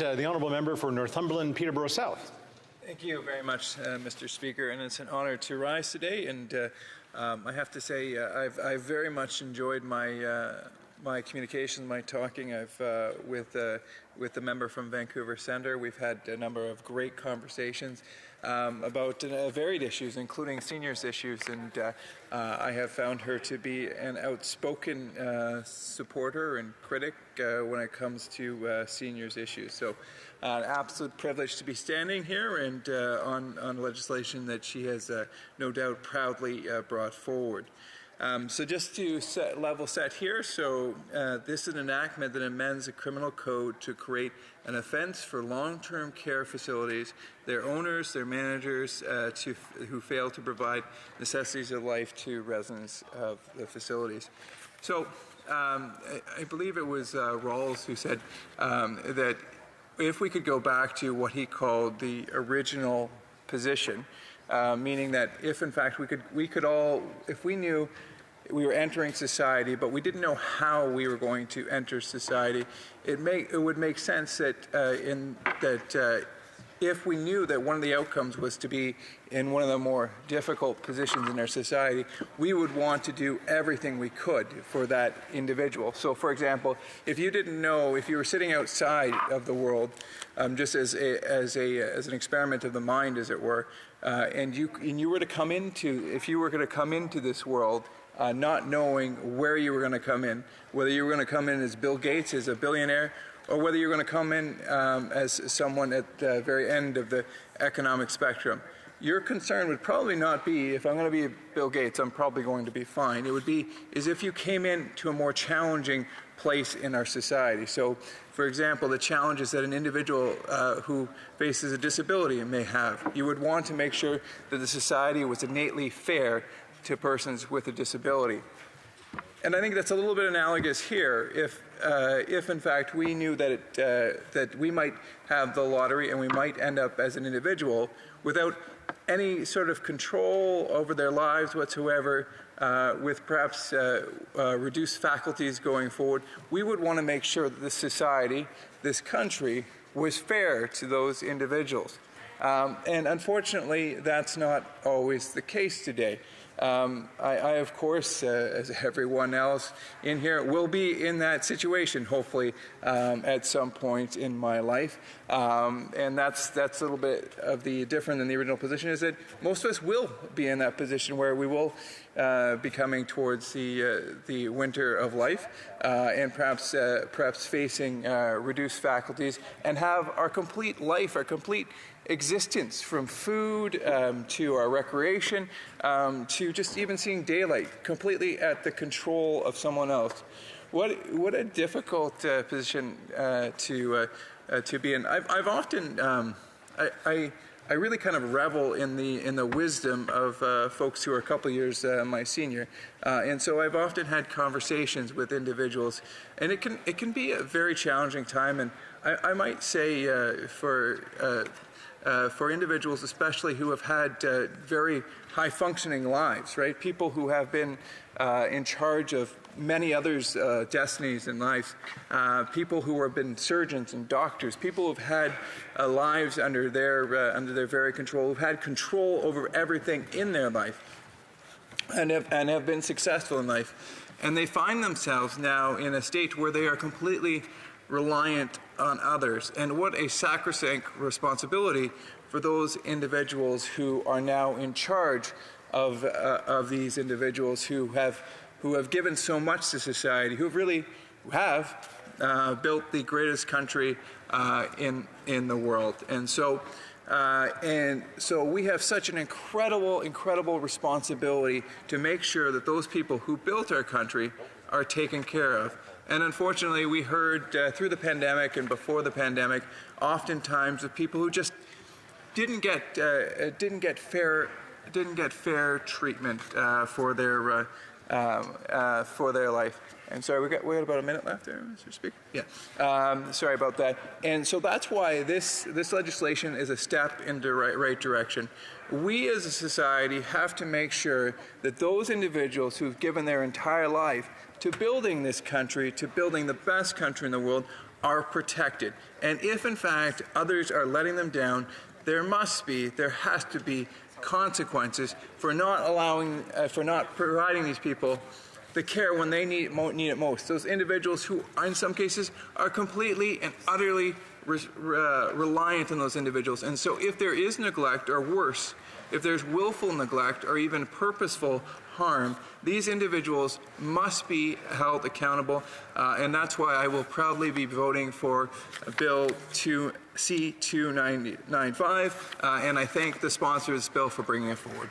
The honourable member for Northumberland, Peterborough South. Thank you very much, Mr. Speaker, and it's an honour to rise today. And I have to say, I've very much enjoyed my communications, my talking. With the member from Vancouver Centre. We've had a number of great conversations about varied issues, including seniors issues, and I have found her to be an outspoken supporter and critic when it comes to seniors issues. So an absolute privilege to be standing here and on legislation that she has no doubt proudly brought forward. So just to level set here, so this is an enactment that amends the criminal code to create an offence for long-term care facilities, their owners, their managers, who fail to provide necessities of life to residents of the facilities. So I believe it was Rawls who said that if we could go back to what he called the original position, meaning that if in fact we could all, if we knew we were entering society, but we didn't know how we were going to enter society, it would make sense that if we knew that one of the outcomes was to be in one of the more difficult positions in our society, we would want to do everything we could for that individual. So, for example, if you didn't know, if you were sitting outside of the world, just as an experiment of the mind, as it were, and you were to come into, if you were going to come into this world, not knowing where you were going to come in, whether you were going to come in as Bill Gates, as a billionaire, or whether you're going to come in as someone at the very end of the economic spectrum. Your concern would probably not be, if I'm going to be Bill Gates, I'm probably going to be fine. It would be as if you came into a more challenging place in our society. So, for example, the challenges that an individual who faces a disability may have. You would want to make sure that the society was innately fair to persons with a disability. And I think that's a little bit analogous here. If in fact we knew that that we might have the lottery and we might end up as an individual without any sort of control over their lives whatsoever, with perhaps reduced faculties going forward, we would want to make sure that this society, this country, was fair to those individuals. And unfortunately, that's not always the case today. I, of course, as everyone else in here, will be in that situation, hopefully, at some point in my life. And that's a little bit of the different than the original position, is that most of us will be in that position where we will be coming towards the winter of life, and perhaps facing reduced faculties, and have our complete life, our complete existence, from food to our recreation to just even seeing daylight, completely at the control of someone else. What a difficult position to be in. I've often I really kind of revel in the wisdom of folks who are a couple of years my senior, and so I've often had conversations with individuals, and it can be a very challenging time. And I might say for individuals especially who have had very high-functioning lives, right? People who have been in charge of many others' destinies in life, people who have been surgeons and doctors, people who have had lives under their very control, who've had control over everything in their life, and have been successful in life. And they find themselves now in a state where they are completely reliant on others. And what a sacrosanct responsibility for those individuals who are now in charge of these individuals who have given so much to society, who really have built the greatest country in the world. And so we have such an incredible responsibility to make sure that those people who built our country are taken care of. And unfortunately, we heard through the pandemic and before the pandemic, oftentimes of people who just didn't get fair treatment for their life. And sorry, we got about a minute left there, Mr. Speaker. Yeah, sorry about that. And so that's why this legislation is a step in the right direction. We as a society have to make sure that those individuals who've given their entire life to building this country, to building the best country in the world, are protected. And if, in fact, others are letting them down, there has to be consequences for not providing these people the care when they need it most. Those individuals who, in some cases, are completely and utterly reliant on those individuals. And so if there is neglect, or worse, if there's willful neglect or even purposeful harm, these individuals must be held accountable, and that's why I will proudly be voting for Bill C-2995, and I thank the sponsor of this bill for bringing it forward.